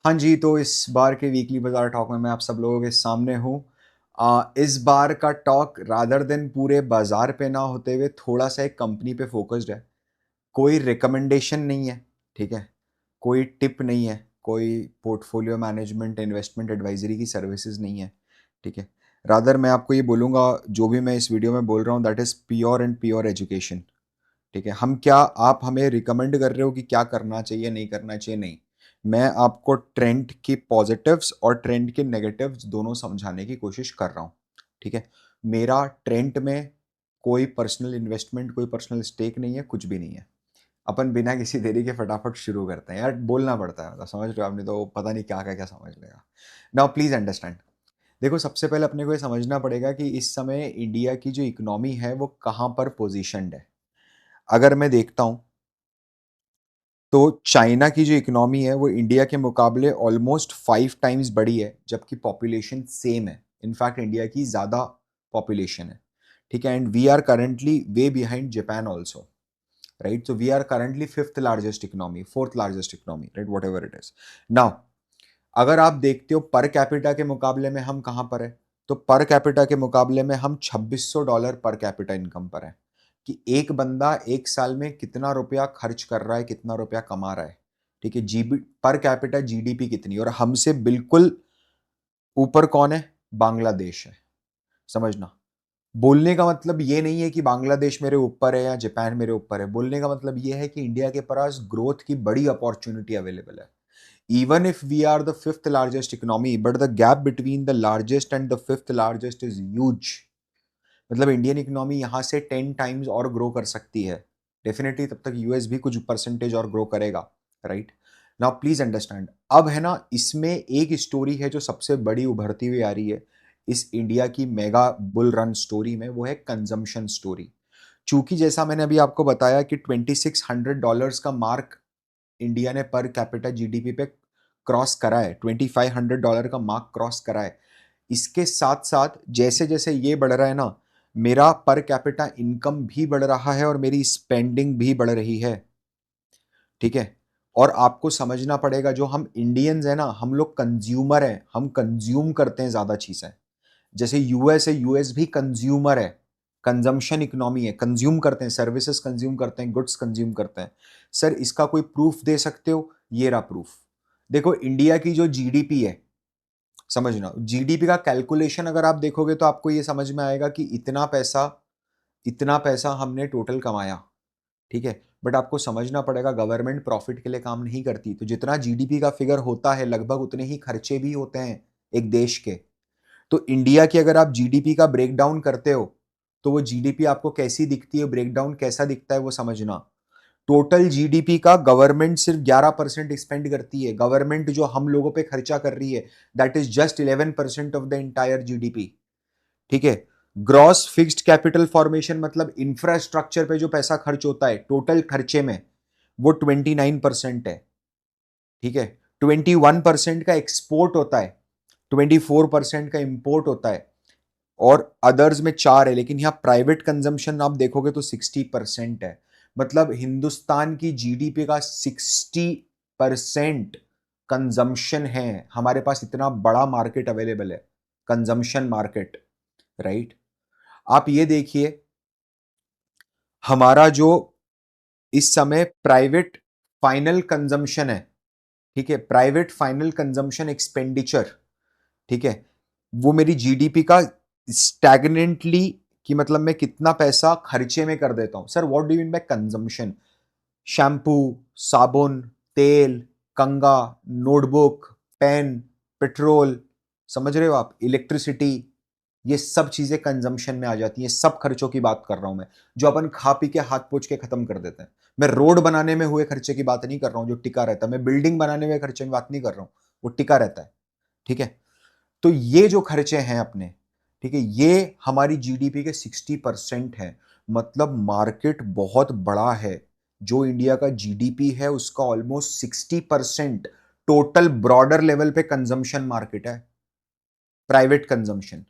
हाँ जी, तो इस बार के वीकली बाज़ार टॉक में मैं आप सब लोगों के सामने हूँ। इस बार का टॉक रादर देन पूरे बाज़ार पे ना होते हुए थोड़ा-सा एक कंपनी पे फ़ोकस्ड है। कोई रिकमेंडेशन नहीं है, ठीक है? कोई टिप नहीं है, कोई पोर्टफोलियो मैनेजमेंट, इन्वेस्टमेंट एडवाइज़री की सर्विसेज़ नहीं है, ठीक है? रादर मैं आपको ये बोलूँगा, जो भी मैं इस वीडियो में बोल रहा हूँ that is pure and pure education, ठीक है? आप हमें रिकमेंड कर रहे हो कि क्या करना चाहिए, नहीं करना चाहिए, नहीं। मैं आपको ट्रेंड की पॉजिटिव्स और ट्रेंड के नेगेटिव्स दोनों समझाने की कोशिश कर रहा हूँ, ठीक है? मेरा ट्रेंड में कोई पर्सनल इन्वेस्टमेंट, कोई पर्सनल स्टेक नहीं है, कुछ भी नहीं है। अपन बिना किसी देरी के फटाफट शुरू करते हैं। यार बोलना पड़ता है, मतलब समझ रहे हो आप, नहीं तो पता नहीं क्या क्या समझ लेगा। Now please understand. देखो, सबसे पहले अपने को ये समझना पड़ेगा कि इस समय इंडिया की जो इकोनॉमी है वो कहाँ पर पोजीशनड है। अगर मैं देखता हूँ तो चाइना की जो इकोनॉमी है वो इंडिया के मुकाबले ऑलमोस्ट 5 टाइम्स बड़ी है, जबकि पॉपुलेशन सेम है। इनफैक्ट इंडिया की ज़्यादा पॉपुलेशन है, ठीक है? And we are currently way behind Japan also, right? So we are currently fifth largest economy, fourth largest economy, right? Whatever it is. Now अगर आप देखते हो पर कैपिटा के मुकाबले में हम कहाँ पर है, तो पर कैपिटा के मुकाबले में हम $2600 पर कैपिटा इनकम पर है, कि एक बंदा एक साल में कितना रुपया खर्च कर रहा है, कितना रुपया कमा रहा है, ठीक है? जीबी पर कैपिटा जीडीपी कितनी, और हमसे बिल्कुल ऊपर कौन है? बांग्लादेश है। समझना, बोलने का मतलब ये नहीं है कि बांग्लादेश मेरे ऊपर है या जापान मेरे ऊपर है। बोलने का मतलब ये है कि इंडिया के पास ग्रोथ की बड़ी अपॉर्चुनिटी अवेलेबल है। Even if we are the fifth largest economy, but the gap between the largest and the fifth largest is huge. मतलब इंडियन इकोनॉमी यहाँ से 10 टाइम्स और ग्रो कर सकती है डेफिनेटली। तब तक यूएस भी कुछ परसेंटेज और ग्रो करेगा, राइट? Now please understand. अब है ना, इसमें एक स्टोरी है जो सबसे बड़ी उभरती हुई आ रही है इस इंडिया की मेगा बुल रन स्टोरी में, वो है कंजम्पशन स्टोरी। चूंकि जैसा मैंने अभी आपको बताया कि $2600 का मार्क इंडिया ने पर कैपिटा जीडीपी पे क्रॉस करा है, $2500 का मार्क क्रॉस करा है। इसके साथ साथ जैसे जैसे ये बढ़ रहा है ना, मेरा पर कैपिटा इनकम भी बढ़ रहा है और मेरी स्पेंडिंग भी बढ़ रही है, ठीक है? और आपको समझना पड़ेगा, जो हम इंडियंस हैं ना, हम लोग कंज्यूमर हैं, हम कंज्यूम करते हैं ज्यादा चीजें। जैसे यूएस है, यूएस भी कंज्यूमर है, कंजम्पशन इकोनॉमी है, कंज्यूम करते हैं, सर्विसेज कंज्यूम करते हैं, गुड्स कंज्यूम करते हैं। सर इसका कोई प्रूफ दे सकते हो? ये रहा प्रूफ। देखो, इंडिया की जो जीडीपी है, समझना, जीडीपी का कैलकुलेशन अगर आप देखोगे तो आपको ये समझ में आएगा कि इतना पैसा हमने टोटल कमाया, ठीक है? बट आपको समझना पड़ेगा, गवर्नमेंट प्रॉफिट के लिए काम नहीं करती। तो जितना जीडीपी का फिगर होता है, लगभग उतने ही खर्चे भी होते हैं एक देश के। तो इंडिया की अगर आप जीडीपी का ब्रेकडाउन करते हो, तो वो जीडीपी आपको कैसी दिखती है, ब्रेकडाउन कैसा दिखता है वो समझना। टोटल जीडीपी का गवर्नमेंट सिर्फ 11% स्पेंड करती है। गवर्नमेंट जो हम लोगों पे खर्चा कर रही है, that is just 11% of the entire GDP, ठीक है? ग्रॉस फिक्स्ड कैपिटल फॉर्मेशन, मतलब इंफ्रास्ट्रक्चर पे जो पैसा खर्च होता है टोटल खर्चे में, वो 29% है, ठीक है? 21% का एक्सपोर्ट होता है, 24% का इंपोर्ट होता है, और अदर्स में 4 है। लेकिन यहां प्राइवेट कंजम्पशन आप देखोगे तो 60% है। मतलब हिंदुस्तान की जीडीपी का 60% कंजम्पशन है। हमारे पास इतना बड़ा मार्केट अवेलेबल है, कंजम्पशन मार्केट, राइट? आप ये देखिए, हमारा जो इस समय प्राइवेट फाइनल कंजम्पशन है, ठीक है, प्राइवेट फाइनल कंजम्पशन एक्सपेंडिचर, ठीक है, वो मेरी जीडीपी का स्टैग्नेंटली, कि मतलब मैं कितना पैसा खर्चे में कर देता हूं। Sir what do you mean by consumption? Shampoo, साबुन, तेल, कंगा, नोटबुक, पेन, पेट्रोल, समझ रहे हो आप, इलेक्ट्रिसिटी, ये सब चीजें कंजम्पशन में आ जाती हैं। सब खर्चों की बात कर रहा हूं मैं, जो अपन खा पी के हाथ पोछ के खत्म कर देते हैं। मैं रोड बनाने में हुए खर्चे की बात नहीं कर रहा हूं जो टिका रहता है, मैं बिल्डिंग बनाने में खर्चे की बात नहीं कर रहा हूं, वो टिका रहता है, ठीक है? तो ये जो खर्चे हैं अपने, ठीक है, ये हमारी जीडीपी के 60% है। मतलब मार्केट बहुत बड़ा है। जो इंडिया का जीडीपी है उसका ऑलमोस्ट 60% टोटल ब्रॉडर लेवल पे कंजम्पशन मार्केट है, प्राइवेट कंजम्पशन।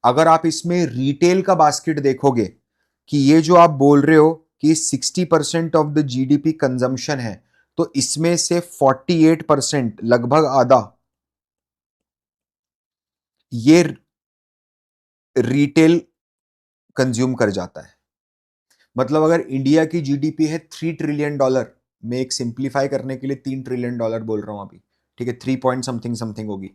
अगर आप इसमें रिटेल का बास्केट देखोगे, कि ये जो आप बोल रहे हो कि 60% ऑफ द जीडीपी कंजम्पशन है, तो इसमें से 48% लगभग आधा ये रिटेल कंज्यूम कर जाता है। मतलब अगर इंडिया की जीडीपी है $3 ट्रिलियन, मैं एक सिंप्लीफाई करने के लिए $3 ट्रिलियन बोल रहा हूं अभी, ठीक है, 3 पॉइंट समथिंग समथिंग होगी,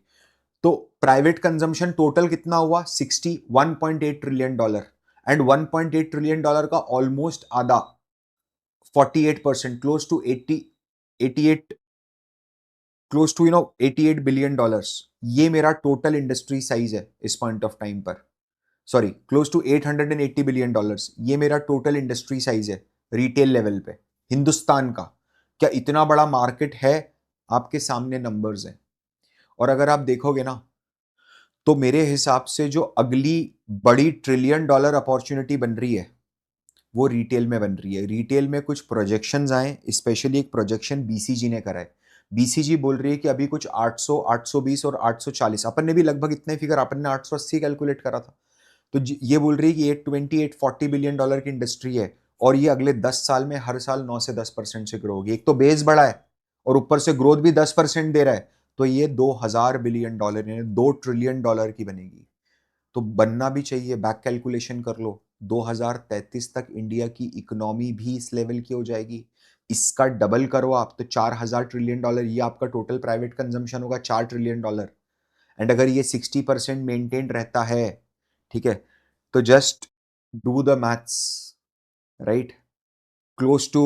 तो प्राइवेट कंजम्पशन टोटल कितना हुआ? 61.8 ट्रिलियन डॉलर। एंड $1.8 ट्रिलियन का ऑलमोस्ट आधा, 48%, close to 88, close to 88 billion dollars, ये मेरा टोटल इंडस्ट्री साइज है इस पॉइंट ऑफ टाइम पर। सॉरी, क्लोज टू $880 बिलियन, ये मेरा टोटल इंडस्ट्री साइज है रिटेल लेवल पे हिंदुस्तान का। क्या इतना बड़ा मार्केट है? आपके सामने नंबर्स हैं। और अगर आप देखोगे ना, तो मेरे हिसाब से जो अगली बड़ी $1 ट्रिलियन अपॉर्चुनिटी बन रही है वो रिटेल में बन रही है। रिटेल में कुछ प्रोजेक्शंस आए, स्पेशली एक प्रोजेक्शन बीसीजी ने करा है। बीसीजी बोल रही है कि अभी कुछ 800, 820 और 840, अपन ने भी लगभग इतने फिगर, अपन ने 880 कैलकुलेट करा था। तो ये बोल रही है कि 820, $840 बिलियन की इंडस्ट्री है, और ये अगले 10 साल में हर साल 9 से 10% से ग्रो होगी। एक तो बेस बड़ा है और ऊपर से ग्रोथ भी 10% दे रहा है, तो ये $2000 बिलियन यानी $2 ट्रिलियन की बनेगी। तो बनना भी चाहिए, बैक कैलकुलेशन कर लो, 2033 तक इंडिया की इकोनॉमी भी इस लेवल की हो जाएगी। इसका डबल करो आप तो $4000 ट्रिलियन, ये आपका टोटल प्राइवेट कंजम्पशन होगा $4 ट्रिलियन। एंड अगर ये 60% मेंटेन रहता है, ठीक है, तो just do the maths, right, close to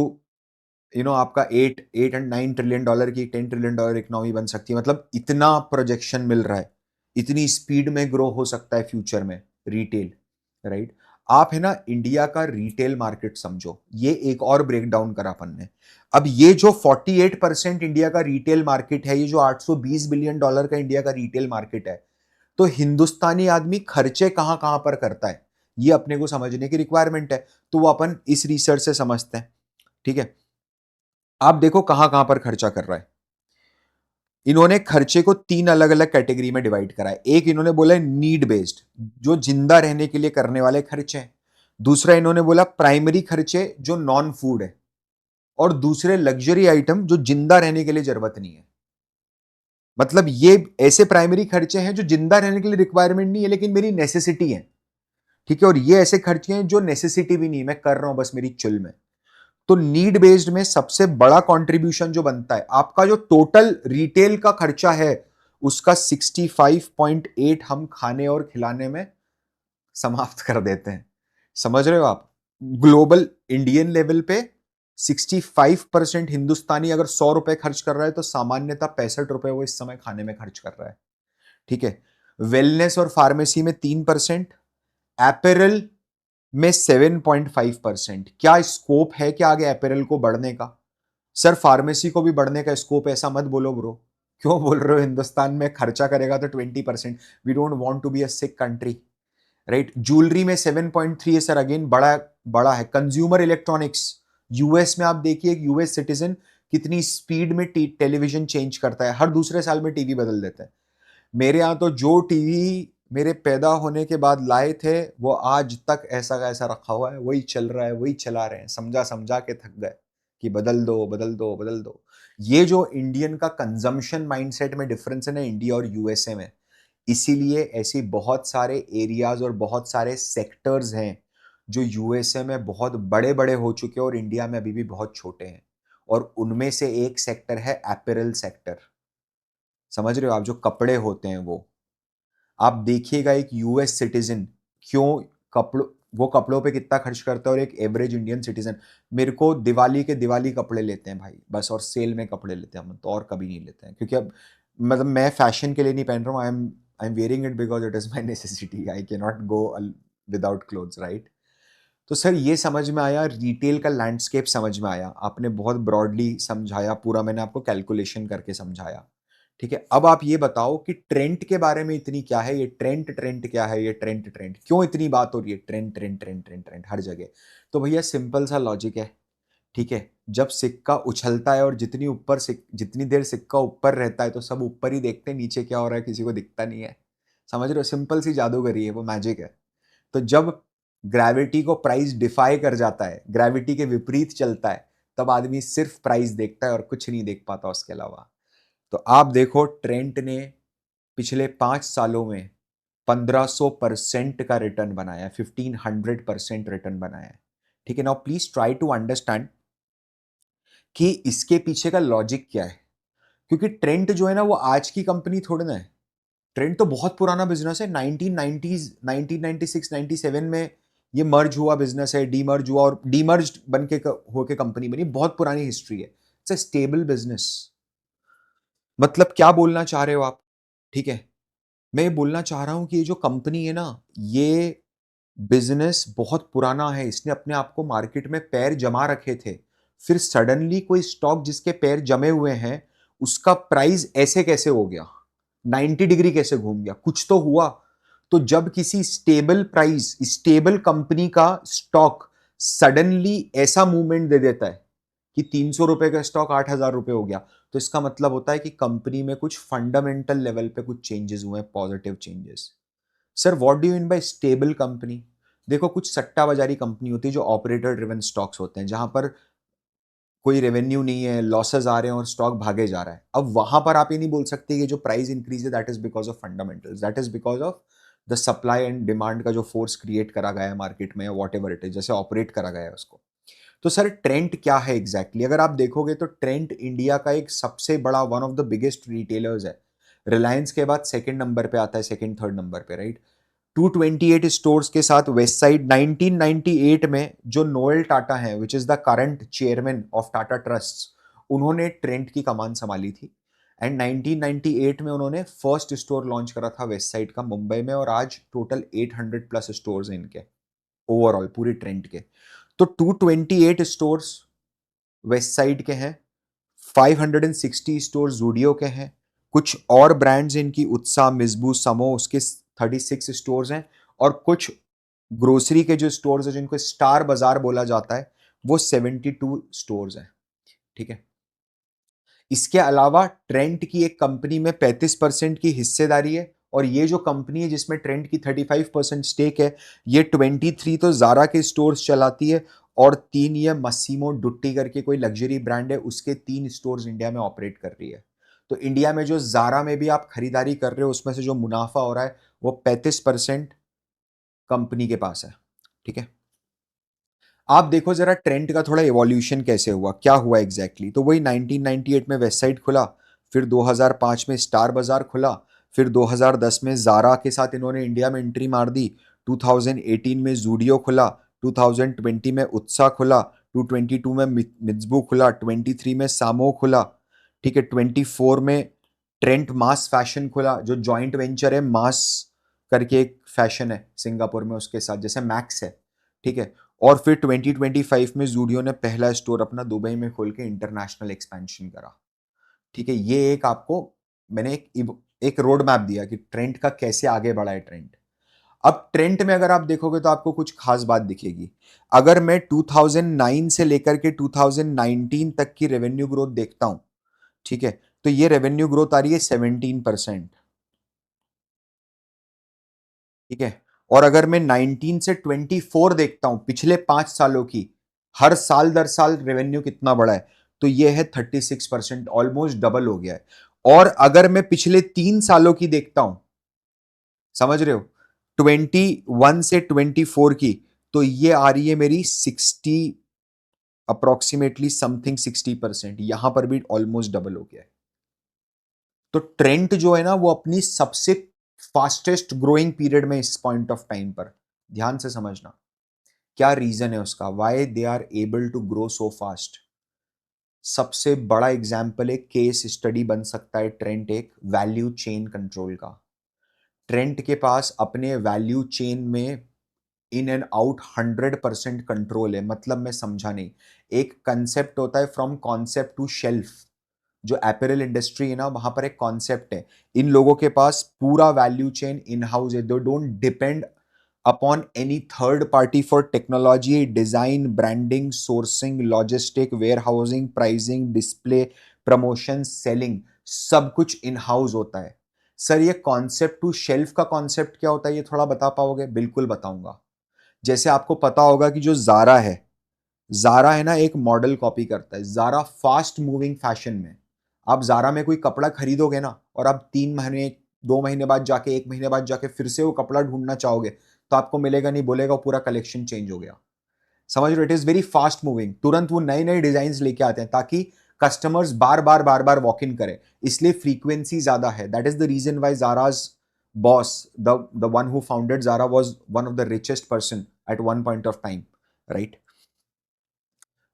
आपका 8 8 एंड 9 ट्रिलियन डॉलर की $10 ट्रिलियन इकोनॉमी बन सकती है। मतलब इतना प्रोजेक्शन मिल रहा है, इतनी स्पीड में ग्रो हो सकता है फ्यूचर में रिटेल, राइट। आप है ना इंडिया का रिटेल मार्केट समझो, ये एक और ब्रेक डाउन करा अपन ने। अब ये जो 48% इंडिया का रिटेल मार्केट है, ये जो $820 बिलियन का इंडिया का रिटेल मार्केट है, तो हिंदुस्तानी आदमी खर्चे कहां कहां पर करता है, ये अपने को समझने की रिक्वायरमेंट है। तो वो अपन इस रिसर्च से समझते हैं, ठीक है। आप देखो कहां कहां पर खर्चा कर रहा है। इन्होंने खर्चे को 3 अलग अलग कैटेगरी में डिवाइड करा है। एक इन्होंने बोला है नीड बेस्ड, जो जिंदा रहने के लिए करने वाले खर्चे हैं। दूसरा इन्होंने बोला प्राइमरी खर्चे जो नॉन फूड है, और दूसरे लग्जरी आइटम जो जिंदा रहने के लिए जरूरत नहीं है। मतलब ये ऐसे प्राइमरी खर्चे हैं जो जिंदा रहने के लिए रिक्वायरमेंट नहीं है लेकिन मेरी नेसेसिटी है, ठीक है। और ये ऐसे खर्चे हैं जो नेसेसिटी भी नहीं, मैं कर रहा हूं बस मेरी चुल में। तो नीड बेस्ड में सबसे बड़ा कंट्रीब्यूशन जो बनता है, आपका जो टोटल रिटेल का खर्चा है उसका 65.8 हम खाने और खिलाने में समाप्त कर देते हैं। समझ रहे हो आप? ग्लोबल इंडियन लेवल पे 65% हिंदुस्तानी अगर ₹100 खर्च कर रहा है तो सामान्यतः ₹65 वो इस समय खाने में खर्च कर रहा है, ठीक है। वेलनेस और फार्मेसी में 3%, एपेरल में 7.5%। क्या स्कोप है क्या आगे एपेरल को बढ़ने का? सर फार्मेसी को भी बढ़ने का स्कोप है, ऐसा मत बोलो ब्रो। क्यों बोल रहे हो? हिंदुस्तान में खर्चा करेगा तो 20%। We don't want to be a sick country, right. Jewellery में 7.3 है सर, अगेन बड़ा बड़ा है। कंज्यूमर इलेक्ट्रॉनिक्स, यूएस में आप देखिए यूएस सिटीजन कितनी स्पीड में टेलीविजन चेंज करता है, हर दूसरे साल में टीवी बदल देता है। मेरे यहाँ तो जो टीवी मेरे पैदा होने के बाद लाए थे वो आज तक ऐसा का ऐसा रखा हुआ है, वही चल रहा है, वही चला रहे हैं, समझा समझा के थक गए कि बदल दो बदल दो बदल दो। ये जो इंडियन का कंजम्पशन माइंडसेट में डिफरेंस है ना इंडिया और यूएसए में, इसीलिए ऐसी बहुत सारे एरियाज और बहुत सारे सेक्टर्स हैं जो यूएसए में बहुत बड़े बड़े हो चुके हैं और इंडिया में अभी भी बहुत छोटे हैं। और उनमें से एक सेक्टर है एपेरल सेक्टर। समझ रहे हो आप? जो कपड़े होते हैं आप देखिएगा एक यूएस सिटीजन क्यों कपड़ों वो कपड़ों पे कितना खर्च करता है और एक एवरेज इंडियन सिटीजन। मेरे को दिवाली के दिवाली कपड़े लेते हैं भाई बस, और सेल में कपड़े लेते हैं हम तो, और कभी नहीं लेते हैं। क्योंकि अब मतलब मैं फैशन के लिए नहीं पहन रहा हूँ, I am wearing it because it is my necessity, I can not go without clothes, right. तो सर ये समझ में आया, रिटेल का लैंडस्केप समझ में आया, आपने बहुत ब्रॉडली समझाया पूरा, मैंने आपको कैलकुलेशन करके समझाया, ठीक है। अब आप ये बताओ कि ट्रेंड के बारे में इतनी क्या है ये ट्रेंड, ट्रेंड क्या है ये ट्रेंड, ट्रेंड क्यों इतनी बात हो रही है, trend trend trend trend trend हर जगह। तो भैया सिंपल सा लॉजिक है, ठीक है। जब सिक्का उछलता है और जितनी देर सिक्का ऊपर रहता है तो सब ऊपर ही देखते हैं, नीचे क्या हो रहा है किसी को दिखता नहीं है। समझ रहे हो? सिंपल सी जादूगरी है, वो मैजिक है। तो जब ग्रेविटी को प्राइस डिफाई कर जाता है, ग्रेविटी के विपरीत चलता है, तब आदमी सिर्फ प्राइस देखता है और कुछ नहीं देख पाता उसके अलावा। तो आप देखो ट्रेंट ने पिछले 5 सालों में 1500% का रिटर्न बनाया है, 1500% रिटर्न बनाया है। ठीक है, now please try to understand कि इसके पीछे का लॉजिक क्या है। क्योंकि ट्रेंट जो है ना वो आज की कंपनी थोड़ी ना है। ट्रेंट तो बहुत पुराना बिजनेस है, 1990s 1996 97 में ये मर्ज हुआ बिजनेस है, डीमर्ज हुआ और डीमर्ज बन के होके कंपनी बनी। बहुत पुरानी हिस्ट्री है, इट्स अ स्टेबल बिजनेस। मतलब क्या बोलना चाह रहे हो आप? ठीक है, मैं ये बोलना चाह रहा हूं कि ये जो कंपनी है ना, ये बिजनेस बहुत पुराना है। इसने अपने आप को मार्केट में पैर जमा रखे थे, फिर सडनली कोई स्टॉक जिसके पैर जमे हुए हैं उसका प्राइस ऐसे कैसे हो गया, 90 डिग्री कैसे घूम गया, कुछ तो हुआ। तो जब किसी स्टेबल प्राइस, स्टेबल कंपनी का स्टॉक सडनली ऐसा मूवमेंट दे देता है कि 300 रुपए का स्टॉक 8,000 रुपए हो गया, तो इसका मतलब होता है कि कंपनी में कुछ फंडामेंटल लेवल पे कुछ चेंजेस हुए हैं, positive changes. Sir what do you mean by stable company? देखो कुछ सट्टा बाजारी कंपनी होती है जो ऑपरेटर ड्रिवन स्टॉक्स होते हैं, जहां पर कोई रेवेन्यू नहीं है, लॉसेस आ रहे हैं और स्टॉक भागे जा रहा है। अब वहां पर आप ये नहीं बोल सकते कि जो प्राइस इंक्रीज है that is because of fundamentals, that is because of the supply and demand का जो फोर्स क्रिएट करा गया है मार्केट में, वॉट एवर इट इज, जैसे ऑपरेट करा गया है उसको। तो सर ट्रेंट क्या है एग्जैक्टली अगर आप देखोगे तो ट्रेंट इंडिया का एक सबसे बड़ा, one of the biggest retailers है। रिलायंस के बाद सेकंड नंबर पे आता है, सेकंड थर्ड नंबर पे, राइट। 228 स्टोर्स के साथ वेस्ट साइड। 1998 में जो नोएल टाटा है which is the current chairman of Tata trust, उन्होंने ट्रेंट की कमान संभाली थी। एंड 1998 में उन्होंने फर्स्ट स्टोर लॉन्च करा था वेस्ट साइड का मुंबई में, और आज टोटल 800 प्लस स्टोर्स हैं इनके ओवरऑल पूरी ट्रेंट के। तो 228 स्टोर्स वेस्ट साइड के हैं, 560 स्टोर जूडियो के हैं, कुछ और ब्रांड्स इनकी उत्साह, मिजबू, समो, उसके 36 स्टोर्स हैं, और कुछ ग्रोसरी के जो स्टोर्स हैं जिनको स्टार बाजार बोला जाता है वो 72 स्टोर्स हैं। ठीक है, इसके अलावा ट्रेंट की एक कंपनी में 35% की हिस्सेदारी है, और ये जो कंपनी है जिसमें ट्रेंट की 35% स्टेक है, ये 23 तो जारा के स्टोर्स चलाती है, और 3 ये मसीमो डुट्टी करके कोई लग्जरी ब्रांड है, उसके 3 स्टोर्स इंडिया में ऑपरेट कर रही है। तो इंडिया में जो जारा में भी आप खरीदारी कर रहे हो उसमें से जो मुनाफा हो रहा है वो 35% कंपनी के पास है। ठीक है, आप देखो जरा ट्रेंड का थोड़ा इवोल्यूशन कैसे हुआ, क्या हुआ एग्जैक्टली। तो वही 1998 में वेस्ट साइड खुला, फिर 2005 में स्टार बाजार खुला, फिर 2010 में जारा के साथ इन्होंने इंडिया में एंट्री मार दी, 2018 में जूडियो खुला, 2020 में उत्साह खुला, 2022 में मित्सबू खुला, 23 में सामो खुला। ठीक है, 24 में ट्रेंट मास फैशन खुला, जो जॉइंट वेंचर है मास करके एक फैशन है सिंगापुर में, उसके साथ जैसे मैक्स है। ठीक है, और फिर 2025 में जूडियो ने पहला स्टोर अपना दुबई में खोल के इंटरनेशनल एक्सपेंशन करा। ठीक है, ये एक आपको मैंने एक रोड मैप दिया कि ट्रेंड का कैसे आगे बढ़ा है ट्रेंड। अब ट्रेंड में अगर आप देखोगे तो आपको कुछ खास बात दिखेगी। अगर मैं 2009 से लेकर के 2019 तक की रेवेन्यू ग्रोथ देखता हूं, ठीक है, तो ये रेवेन्यू ग्रोथ आ रही है 17%। ठीक है, और अगर मैं 19 से 24 देखता हूं पिछले 5 सालों की, हर साल दर साल रेवेन्यू कितना बढ़ा है, तो ये है 36%, ऑलमोस्ट डबल हो गया है। और अगर मैं पिछले 3 सालों की देखता हूं, समझ रहे हो, 21 से 24 की, तो ये आ रही है मेरी 60, अप्रोक्सीमेटली समथिंग 60%, यहां पर भी ऑलमोस्ट डबल हो गया है। तो ट्रेंड जो है ना वो अपनी सबसे फास्टेस्ट ग्रोइंग पीरियड में इस पॉइंट ऑफ टाइम पर, ध्यान से समझना क्या रीजन है उसका, why they are able to grow so fast. सबसे बड़ा एग्जाम्पल एक केस स्टडी बन सकता है ट्रेंट एक वैल्यू चेन कंट्रोल का। ट्रेंट के पास अपने वैल्यू चेन में इन एंड आउट 100% कंट्रोल है। मतलब मैं समझा नहीं, एक कंसेप्ट होता है फ्रॉम कॉन्सेप्ट टू शेल्फ, जो एपरल इंडस्ट्री है ना वहां पर एक कॉन्सेप्ट है। इन लोगों के पास पूरा वैल्यू चेन इन हाउस है, they don't depend upon any third party for technology, design, branding, sourcing, logistic, warehousing, pricing, display, promotion, selling, सब कुछ इन हाउस होता है। सर ये कॉन्सेप्ट टू शेल्फ का कॉन्सेप्ट क्या होता है, ये थोड़ा बता पाओगे? बिल्कुल बताऊंगा। जैसे आपको पता होगा कि जो जारा है, ज़ारा है ना एक मॉडल कॉपी करता है। ज़ारा फास्ट मूविंग फैशन में, आप ज़ारा में कोई कपड़ा खरीदोगे ना और आप 3 महीने, 2 महीने बाद जाके, 1 महीने बाद जाके फिर से वो कपड़ा ढूँढना चाहोगे, तो आपको मिलेगा नहीं, बोलेगा पूरा कलेक्शन चेंज हो गया। समझ रहे हो? It is very fast moving. तुरंत वो नए-नए डिज़ाइन्स लेके आते हैं ताकि कस्टमर्स बार-बार, बार-बार वॉक इन करें। इसलिए फ्रीक्वेंसी ज़्यादा है। That is the reason why Zara's boss, the one who founded Zara was one of the richest person at one point of time, right?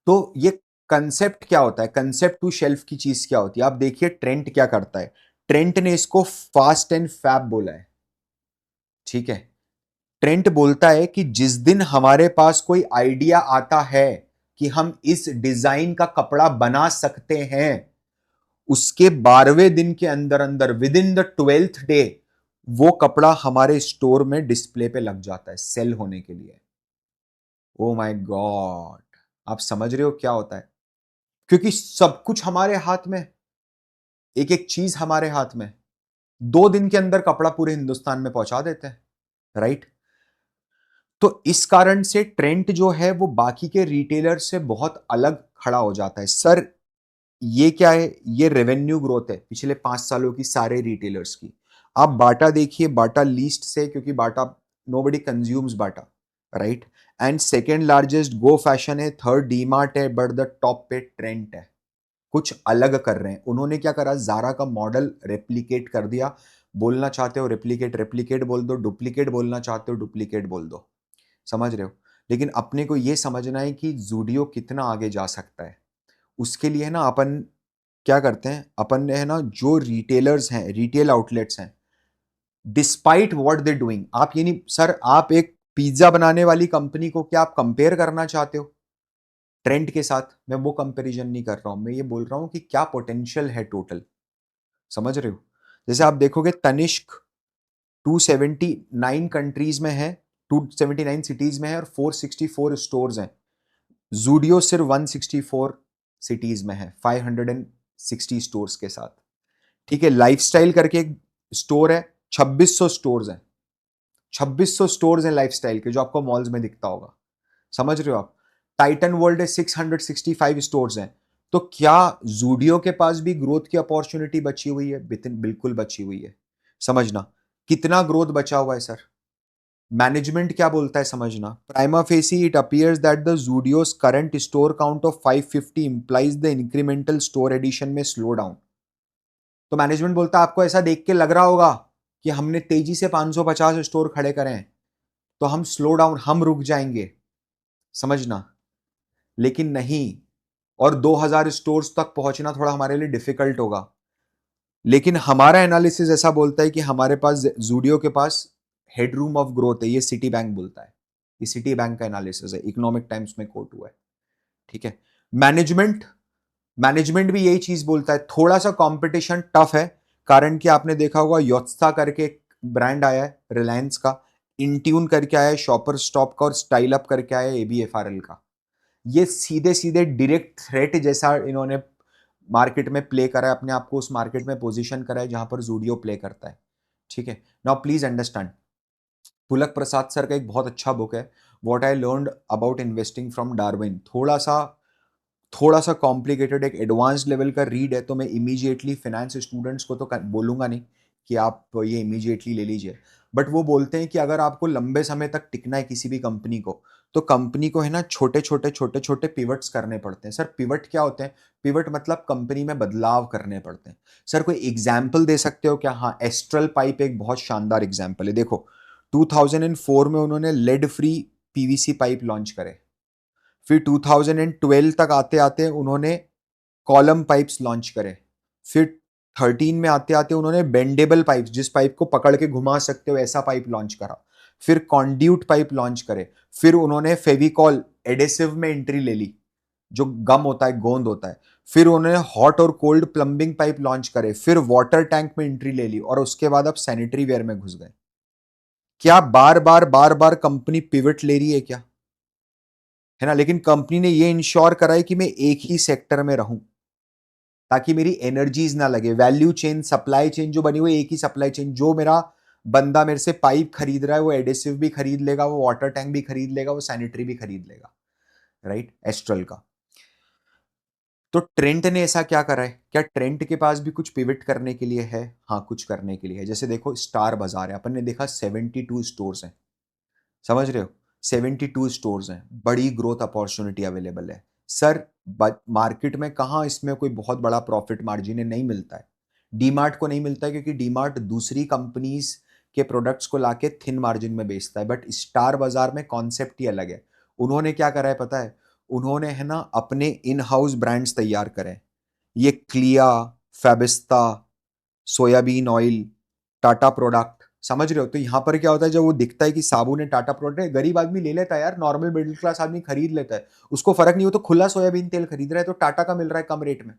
तो ये कंसेप्ट क्या होता है? कंसेप्ट टू शेल्फ की चीज़ क्या होती है? आप देखिए ट्रेंट क्या करता है। ट्रेंट ने इसको फास्ट एंड फैब बोला है, ठीक है? ट्रेंट बोलता है कि जिस दिन हमारे पास कोई आइडिया आता है कि हम इस डिजाइन का कपड़ा बना सकते हैं, उसके 12वें दिन के अंदर अंदर, with in the 12th day, वो कपड़ा हमारे स्टोर में डिस्प्ले पे लग जाता है सेल होने के लिए। Oh my God! आप समझ रहे हो क्या होता है? क्योंकि सब कुछ हमारे हाथ में, एक एक चीज हमारे हाथ में। 2 दिन के अंदर कपड़ा पूरे हिंदुस्तान में पहुंचा देते हैं, राइट? तो इस कारण से ट्रेंट जो है वो बाकी के रिटेलर से बहुत अलग खड़ा हो जाता है। सर, ये क्या है? ये रेवेन्यू ग्रोथ है पिछले 5 सालों की सारे रिटेलर्स की। आप बाटा देखिए, बाटा लीस्ट से, क्योंकि Bata, nobody consumes Bata, right? And second largest Go Fashion है, थर्ड डी मार्ट है, बट द टॉप पे ट्रेंट है। कुछ अलग कर रहे हैं उन्होंने। क्या करा? जारा का मॉडल रेप्लिकेट कर दिया। बोलना चाहते हो रेप्लिकेट, रेप्लिकेट बोल दो। डुप्लीकेट बोलना चाहते हो, डुप्लीकेट बोल दो। समझ रहे हो? लेकिन अपने को यह समझना है कि जूडियो कितना आगे जा सकता है। उसके लिए ना अपन क्या करते हैं, अपन ने है ना जो रिटेलर्स हैं, रिटेल आउटलेट्स हैं, डिस्पाइट व्हाट दे डूइंग, आप ये नहीं सर, आप एक पिज्जा बनाने वाली कंपनी को क्या आप कंपेयर करना चाहते हो ट्रेंड के साथ? मैं वो कंपैरिजन नहीं कर रहा हूं, मैं ये बोल रहा हूं कि क्या पोटेंशियल है टोटल। समझ रहे हो? जैसे आप देखोगे तनिष्क 279 कंट्रीज में है, 279 सिटीज में है और 464 स्टोर्स हैं। जूडियो सिर्फ 164 सिटीज में है, 560 स्टोर्स के साथ। ठीक है, लाइफस्टाइल करके एक स्टोर है, 2600 स्टोर्स हैं। 2600 स्टोर्स हैं लाइफस्टाइल के, जो आपको मॉल्स में दिखता होगा। समझ रहे हो आप? टाइटन वर्ल्ड है, 665 स्टोर्स हैं। तो क्या जूडियो के पास भी ग्रोथ की अपॉर्चुनिटी बची हुई है? बिल्कुल बची हुई है। समझना कितना ग्रोथ बचा हुआ है सर। मैनेजमेंट क्या बोलता है समझना। Prima facie it appears that the Zudio's current store count of 550 implies the incremental store addition में स्लो डाउन। तो मैनेजमेंट बोलता है आपको ऐसा देख के लग रहा होगा कि हमने तेजी से 550 स्टोर खड़े करे हैं, तो हम स्लो डाउन, हम रुक जाएंगे। समझना, लेकिन नहीं। और 2000 स्टोर्स तक पहुंचना थोड़ा हमारे लिए डिफिकल्ट होगा। लेकिन हमारा एनालिसिस ऐसा बोलता है कि हमारे पास, जूडियो के पास हेडरूम ऑफ ग्रोथ है। ये सिटी बैंक बोलता है, ये सिटी बैंक का एनालिसिस है, इकोनॉमिक टाइम्स में कोट हुआ है। ठीक है। मैनेजमेंट मैनेजमेंट भी यही चीज बोलता है। थोड़ा सा कंपटीशन टफ है, कारण कि आपने देखा होगा योत्सा करके एक ब्रांड आया है रिलायंस का, इंट्यून करके आया है शॉपर स्टॉप का, और स्टाइल अप करके आया है एबीएफआरएल का। ये सीधे सीधे डायरेक्ट थ्रेट जैसा इन्होंने मार्केट में प्ले करा है, अपने आप को उस मार्केट में पोजीशन करा है जहां पर जूडियो प्ले करता है। ठीक है। Now please understand, Pulak Prasad sir का एक बहुत अच्छा बुक है, what I learned about investing from Darwin. थोड़ा सा कॉम्प्लिकेटेड, एक एडवांस लेवल का रीड है, तो मैं इमीडिएटली फाइनेंस स्टूडेंट्स को तो बोलूंगा नहीं कि आप ये इमीडिएटली ले लीजिए। बट वो बोलते हैं कि अगर आपको लंबे समय तक टिकना है किसी भी कंपनी को, तो कंपनी को है ना छोटे छोटे पिवट्स करने पड़ते हैं। सर पिवट क्या होते हैं? पिवट मतलब कंपनी में बदलाव करने पड़ते हैं। सर कोई एग्जाम्पल दे सकते हो क्या? हाँ, एस्ट्रल पाइप एक बहुत शानदार एग्जाम्पल है। देखो 2004 में उन्होंने lead free PVC pipe launch करे। फिर 2012 तक आते आते उन्होंने कॉलम पाइप्स लॉन्च करे। फिर 13 में आते आते उन्होंने बेंडेबल पाइप्स, जिस पाइप को पकड़ के घुमा सकते हो ऐसा पाइप लॉन्च करा। फिर कॉन्ड्यूट पाइप लॉन्च करे। फिर उन्होंने फेविकॉल एडेसिव में एंट्री ले ली, जो गम होता है, गोंद होता है। फिर उन्होंने हॉट और कोल्ड प्लम्बिंग पाइप लॉन्च करे। फिर वाटर टैंक में एंट्री ले ली, और उसके बाद अब सैनिटरी वेयर में घुस गए। क्या बार बार कंपनी पिवट ले रही है क्या? है ना? लेकिन कंपनी ने ये इंश्योर करा है कि मैं एक ही सेक्टर में रहूं, ताकि मेरी एनर्जीज ना लगे। वैल्यू चेन, सप्लाई चेन जो बनी हुई है, एक ही सप्लाई चेन। जो मेरा बंदा मेरे से पाइप खरीद रहा है, वो एडेसिव भी खरीद लेगा, वो वाटर टैंक भी खरीद लेगा, वो सैनिटरी भी खरीद लेगा। राइट, एस्ट्रल का। तो ट्रेंट ने ऐसा क्या करा है? क्या ट्रेंट के पास भी कुछ पिवट करने के लिए है? हाँ, कुछ करने के लिए है। जैसे देखो स्टार बाजार है, अपन ने देखा 72 स्टोर्स हैं, समझ रहे हो? 72 स्टोर्स हैं, बड़ी ग्रोथ अपॉर्चुनिटी अवेलेबल है। सर मार्केट में कहाँ इसमें कोई बहुत बड़ा प्रॉफिट मार्जिन है? नहीं मिलता है। डीमार्ट को नहीं मिलता है क्योंकि डीमार्ट दूसरी कंपनीज के प्रोडक्ट्स को लाके थिन मार्जिन में बेचता है, बट स्टार बाजार में कॉन्सेप्ट ही अलग है। उन्होंने क्या करा है पता है? उन्होंने है ना अपने इन हाउस ब्रांड्स तैयार करे। ये क्लिया, फेबिस्ता, सोयाबीन ऑयल, टाटा प्रोडक्ट, समझ रहे हो? तो यहां पर क्या होता है, जब वो दिखता है कि साबुन है, टाटा प्रोडक्ट है, गरीब आदमी ले लेता है यार, नॉर्मल मिडिल क्लास आदमी खरीद लेता है, उसको फर्क नहीं हो तो खुला सोयाबीन तेल खरीद रहा है तो टाटा का मिल रहा है कम रेट में।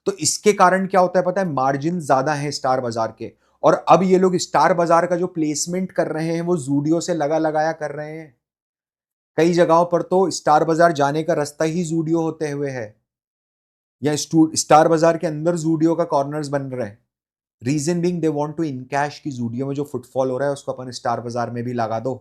तो इसके कारण क्या होता है पता है? मार्जिन ज्यादा है स्टार बाजार के। और अब ये लोग स्टार बाजार का जो प्लेसमेंट कर रहे हैं वो जूडियो से लगा लगाया कर रहे हैं। कई जगहों पर तो स्टार बाजार जाने का रास्ता ही जूडियो होते हुए है, या स्टार बाजार के अंदर जूडियो का कॉर्नर्स बन रहे हैं। Reason being they want to encash की जूडियो में जो फुटफॉल हो रहा है उसको अपन स्टार बाजार में भी लगा दो।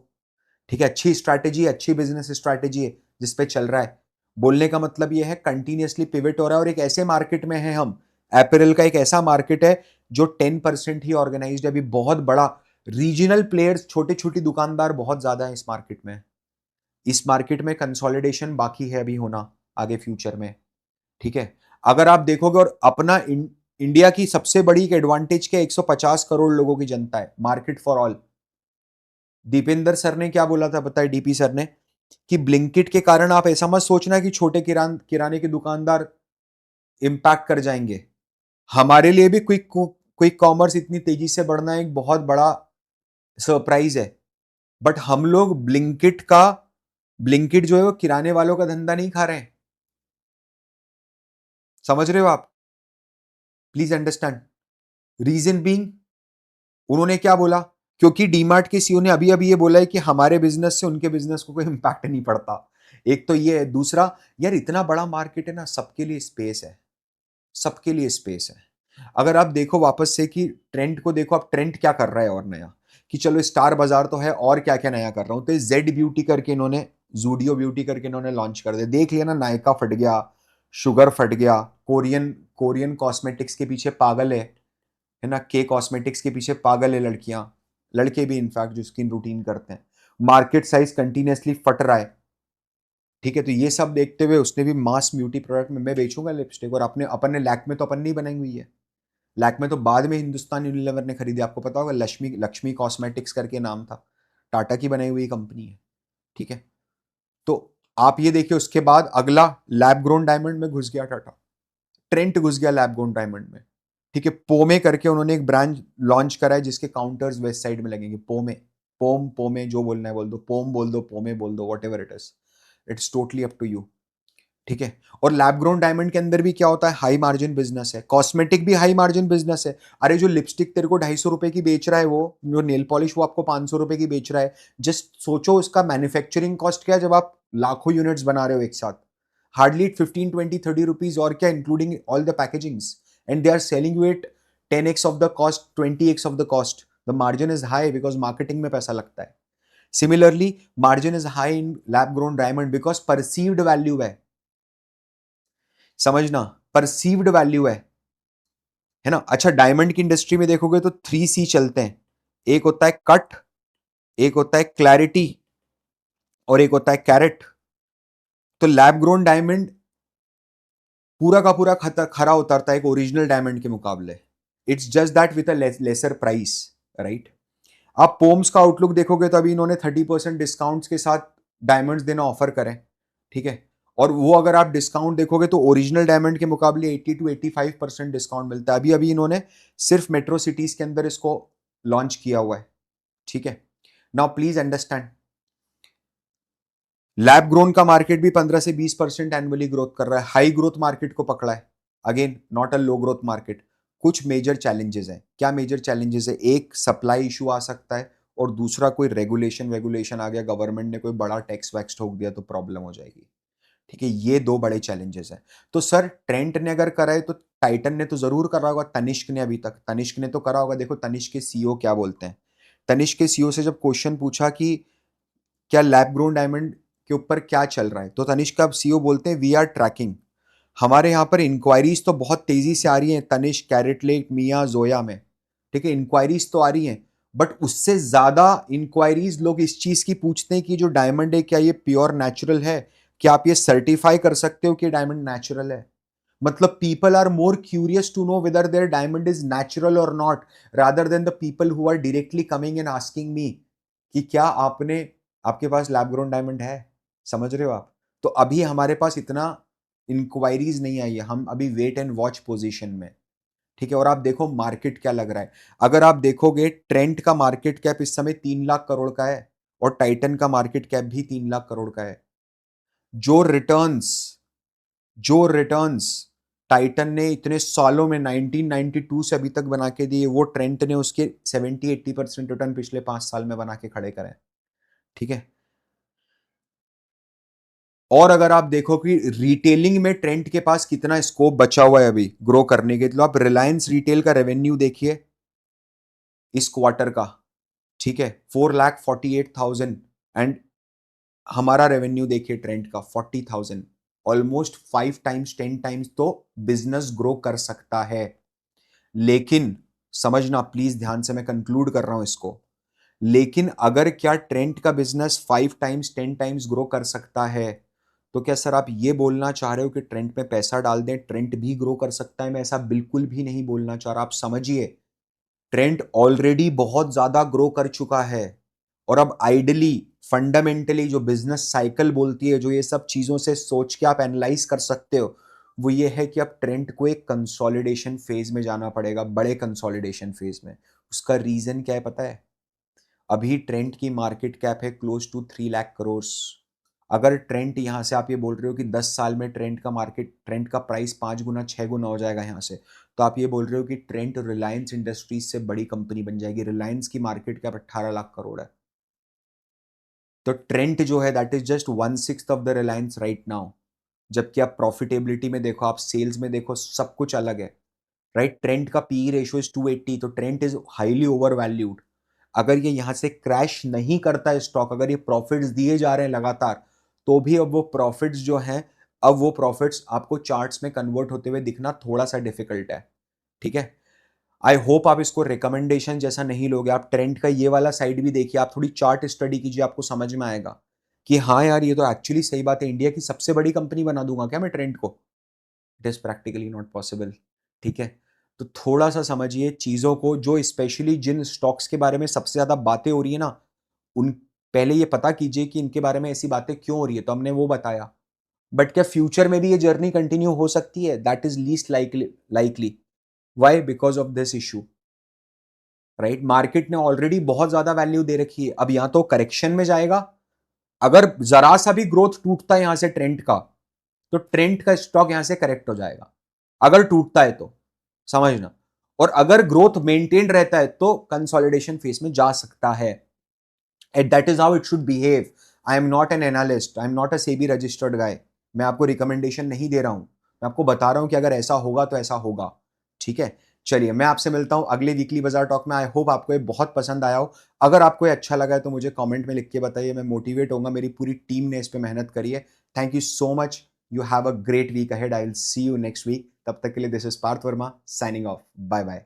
ठीक है, अच्छी स्ट्रैटेजी, अच्छी बिजनेस स्ट्रैटेजी है जिसपे चल रहा है। बोलने का मतलब ये है कंटिन्यूअसली पिवट हो रहा है, और एक ऐसे मार्केट में है हम, एपरल का एक ऐसा मार्केट है जो 10% ही ऑर्गेनाइज्ड है। अभी बहुत बड़ा रीजनल प्लेयर्स, छोटे छोटी दुकानदार बहुत ज्यादा है इस मार्केट में। इस मार्केट में कंसोलिडेशन बाकी है अभी होना आगे फ्यूचर में। ठीक है, अगर आप देखोगे, और अपना इंडिया की सबसे बड़ी एक एडवांटेज के 150 करोड़ लोगों की जनता है, market for all. Deepinder sir ने क्या बोला था पता है, डीपी सर ने, कि ब्लिंकिट के कारण आप ऐसा मत सोचना कि छोटे किराने के दुकानदार इंपैक्ट कर जाएंगे। हमारे लिए भी क्विक कॉमर्स इतनी तेजी से बढ़ना एक बहुत बड़ा सरप्राइज है। बट हम लोग ब्लिंकिट जो है वो किराने वालों का धंधा नहीं खा रहे हैं, समझ रहे हो आप? Please understand. रीजन बीइंग, उन्होंने क्या बोला? क्योंकि डीमार्ट के सीईओ ने अभी अभी ये बोला है कि हमारे बिजनेस से उनके बिजनेस को कोई इंपैक्ट नहीं पड़ता। एक तो ये है, दूसरा, यार इतना बड़ा मार्केट है ना, सबके लिए स्पेस है, सबके लिए स्पेस है। अगर आप देखो वापस से कि ट्रेंड को देखो, आप ट्रेंड क्या कर रहा है और नया, कि चलो स्टार बाजार तो है, और क्या क्या नया कर रहा हूं, तो जेड ब्यूटी करके इन्होंने, जूडियो ब्यूटी करके इन्होंने लॉन्च कर दिया। देख लिया ना, नायका फट गया, शुगर फट गया, कोरियन कोरियन कॉस्मेटिक्स के पीछे पागल है ना, के कॉस्मेटिक्स के पीछे पागल है लड़कियां, लड़के भी इनफैक्ट जो स्किन रूटीन करते हैं। मार्केट साइज कंटिन्यूअसली फट रहा है। ठीक है, तो ये सब देखते हुए उसने भी मास ब्यूटी प्रोडक्ट में, मैं बेचूंगा लिपस्टिक, और अपने अपन ने लैक्मे तो अपन नहीं बनाई हुई है। लैक्मे तो बाद में हिंदुस्तान यूनिलीवर ने खरीदी, आपको पता होगा, लक्ष्मी लक्ष्मी कॉस्मेटिक्स करके नाम था, टाटा की बनाई हुई कंपनी है। ठीक है, तो आप ये देखिए, उसके बाद अगला लैब ग्रोन डायमंड में घुस गया टाटा, ट्रेंट घुस गया लैब ग्रोन डायमंड में। ठीक है, पोमे करके उन्होंने एक ब्रांड लॉन्च करा है जिसके काउंटर्स वेस्ट साइड में लगेंगे। पोमे, पोमे जो बोलना है बोल दो, पोम बोल दो, पोमे बोल दो, whatever it is, it's totally up to you. ठीक है, और लैब ग्रोन डायमंड के अंदर भी क्या होता है, हाई मार्जिन बिजनेस है, कॉस्मेटिक भी हाई मार्जिन बिजनेस है। अरे जो लिपस्टिक तेरे को 250 रुपए की बेच रहा है, वो जो नेल पॉलिश वो आपको 500 रुपए की बेच रहा है, जस्ट सोचो उसका मैन्युफैक्चरिंग कॉस्ट क्या है जब आप लाखों यूनिट्स बना रहे हो एक साथ। हार्डली 15, 20, 30 रुपीज, और क्या, including all the packagings, and they are selling you it 10x of the cost, 20x of the cost. The margin is high because marketing में पैसा लगता है। Similarly margin is high in lab grown diamond because perceived value है, समझना, perceived value है ना। अच्छा, diamond की इंडस्ट्री में देखोगे तो 3C चलते हैं, एक होता है कट, एक होता है क्लैरिटी, और एक होता है कैरेट। तो लैब ग्रोन डायमंड पूरा का पूरा खरा उतरता है एक ओरिजिनल डायमंड के मुकाबले। It's just that with a lesser price, right. आप पोम्स का आउटलुक देखोगे तो अभी इन्होंने 30% डिस्काउंट्स के साथ डायमंड्स देना ऑफर करें। ठीक है, और वो अगर आप डिस्काउंट देखोगे तो ओरिजिनल डायमंड के मुकाबले 80 to 85% डिस्काउंट मिलता है। अभी अभी इन्होंने सिर्फ मेट्रो सिटीज के अंदर इसको लॉन्च किया हुआ है। ठीक है, now please understand, lab grown का मार्केट भी 15 से 20% एनुअली ग्रोथ कर रहा है, हाई ग्रोथ मार्केट को पकड़ा है। Again not a low growth market. कुछ मेजर चैलेंजेस हैं, क्या मेजर चैलेंजेस है? एक, सप्लाई इशू आ सकता है, और दूसरा कोई रेगुलेशन आ गया, गवर्नमेंट ने कोई बड़ा टैक्स वैक्स ठोक दिया तो प्रॉब्लम हो जाएगी। ठीक है, ये दो बड़े चैलेंजेस हैं। तो सर ट्रेंट ने अगर करा है तो टाइटन ने तो जरूर करा होगा, तनिष्क ने, अभी तक तनिष्क ने तो करा होगा। देखो तनिष्क के सीईओ क्या बोलते हैं। तनिष्क के सीईओ से जब क्वेश्चन पूछा कि क्या लैब ग्रोन डायमंड के ऊपर क्या चल रहा है। तो तनिष्क का सीईओ बोलते हैं वी आर ट्रैकिंग। हमारे यहाँ पर इंक्वायरीज तो बहुत तेजी से आ रही हैं तनिष्क, कैरेट लेक, मिया, जोया में, ठीक है, इंक्वायरीज तो आ रही हैं, बट उससे ज्यादा इंक्वायरीज लोग इस चीज की पूछते हैं कि जो डायमंड है क्या ये प्योर नेचुरल है, क्या आप ये सर्टिफाई कर सकते हो कि डायमंड नेचुरल है। मतलब people are more curious to know whether their diamond is natural और not, rather than the people who are directly coming and asking me कि क्या आपने, आपके पास लैब ग्रोन डायमंड है। समझ रहे हो आप। तो अभी हमारे पास इतना इंक्वायरीज नहीं आई है, हम अभी वेट एंड वॉच पोजीशन में, ठीक है। और आप देखो मार्केट क्या लग रहा है, अगर आप देखोगे ट्रेंट का मार्केट कैप इस समय 3 लाख करोड़ का है और टाइटन का मार्केट कैप भी 3 लाख करोड़ का है। जो रिटर्न्स जो रिटर्न्स टाइटन ने इतने सालों में 1992 से अभी तक बना के दिए, वो ट्रेंट ने उसके 70-80% रिटर्न पिछले 5 साल में बना के खड़े करे, ठीक है। और अगर आप देखो कि रिटेलिंग में ट्रेंट के पास कितना स्कोप बचा हुआ है अभी ग्रो करने के, तो आप रिलायंस रिटेल का रेवेन्यू देखिए इस क्वार्टर का, ठीक है, 4,48,000, एंड हमारा रेवेन्यू देखिए ट्रेंड का 40,000। ऑलमोस्ट 5 टाइम्स 10 टाइम्स तो बिजनेस ग्रो कर सकता है। लेकिन समझना प्लीज ध्यान से, मैं कंक्लूड कर रहा हूं इसको, लेकिन अगर क्या ट्रेंट का बिजनेस 5 टाइम्स 10 टाइम्स ग्रो कर सकता है, तो क्या सर आप ये बोलना चाह रहे हो कि ट्रेंट में पैसा डाल दें ट्रेंट भी ग्रो कर सकता है? मैं ऐसा बिल्कुल भी नहीं बोलना चाह रहा। आप समझिए, ट्रेंड ऑलरेडी बहुत ज्यादा ग्रो कर चुका है, और अब आइडली फंडामेंटली जो बिजनेस साइकिल बोलती है, जो ये सब चीजों से सोच के आप एनालाइज कर सकते हो, वो ये है कि अब ट्रेंड को एक कंसोलिडेशन फेज में जाना पड़ेगा, बड़े कंसोलिडेशन फेज में। उसका रीजन क्या है पता है? अभी ट्रेंड की मार्केट कैप है क्लोज टू 3 लाख करोड़। अगर ट्रेंड यहां से आप ये बोल रहे हो कि 10 साल में ट्रेंड का प्राइस 5 गुना 6 गुना हो जाएगा यहां से, तो आप ये बोल रहे हो कि ट्रेंड रिलायंस इंडस्ट्रीज से बड़ी कंपनी बन जाएगी। रिलायंस की मार्केट कैप 18 लाख करोड़ है। तो ट्रेंड जो है that is just 1/6 of the Reliance right now. जबकि आप प्रॉफिटेबिलिटी में देखो, आप सेल्स में देखो, सब कुछ अलग है, राइट। ट्रेंड का पी रेशियो इज 280, तो trend is highly over valued. अगर ये यहां से क्रैश नहीं करता है स्टॉक, अगर ये प्रॉफिट्स दिए जा रहे हैं लगातार, तो भी अब वो प्रॉफिट्स जो हैं, अब वो प्रॉफिट्स आपको चार्ट्स में कन्वर्ट होते हुए दिखना थोड़ा सा डिफिकल्ट है, ठीक है। आई होप आप इसको रिकमेंडेशन जैसा नहीं लोगे, आप ट्रेंड का ये वाला साइड भी देखिए, आप थोड़ी चार्ट स्टडी कीजिए, आपको समझ में आएगा कि हाँ यार ये तो एक्चुअली सही बात है, इंडिया की सबसे बड़ी कंपनी बना दूंगा क्या मैं ट्रेंड को। It is practically not possible, ठीक है। तो थोड़ा सा समझिए चीजों को, जो स्पेशली जिन स्टॉक्स के बारे में सबसे ज्यादा बातें हो रही है ना, उन पहले ये पता कीजिए कि इनके बारे में ऐसी बातें क्यों हो रही है, तो हमने वो बताया। बट क्या फ्यूचर में भी ये जर्नी कंटिन्यू हो सकती है? That is least likely. Why? Because of this issue, right. Market ने ऑलरेडी बहुत ज्यादा वैल्यू दे रखी है, अब यहां तो करेक्शन में जाएगा। अगर जरा सा भी ग्रोथ टूटता है यहां से ट्रेंड का, तो ट्रेंड का स्टॉक यहां से करेक्ट हो जाएगा, अगर टूटता है तो, समझना। और अगर ग्रोथ मेंटेन रहता है तो कंसोलिडेशन फेज में जा सकता है, and that is how it should behave. I am not an analyst, I am not a SEBI registered guy. मैं आपको रिकमेंडेशन नहीं दे रहा हूं, मैं आपको बता रहा हूं कि अगर ऐसा होगा तो ऐसा होगा, ठीक है। चलिए मैं आपसे मिलता हूं अगले वीकली बाजार टॉक में। आई होप आपको ये बहुत पसंद आया हो। अगर आपको ये अच्छा लगा है तो मुझे कमेंट में लिख के बताइए, मैं मोटिवेट होऊंगा, मेरी पूरी टीम ने इस पे मेहनत करी है। Thank you so much. You have a great week ahead. I will see you next week. तब तक के लिए this is Parth Verma signing off. Bye bye.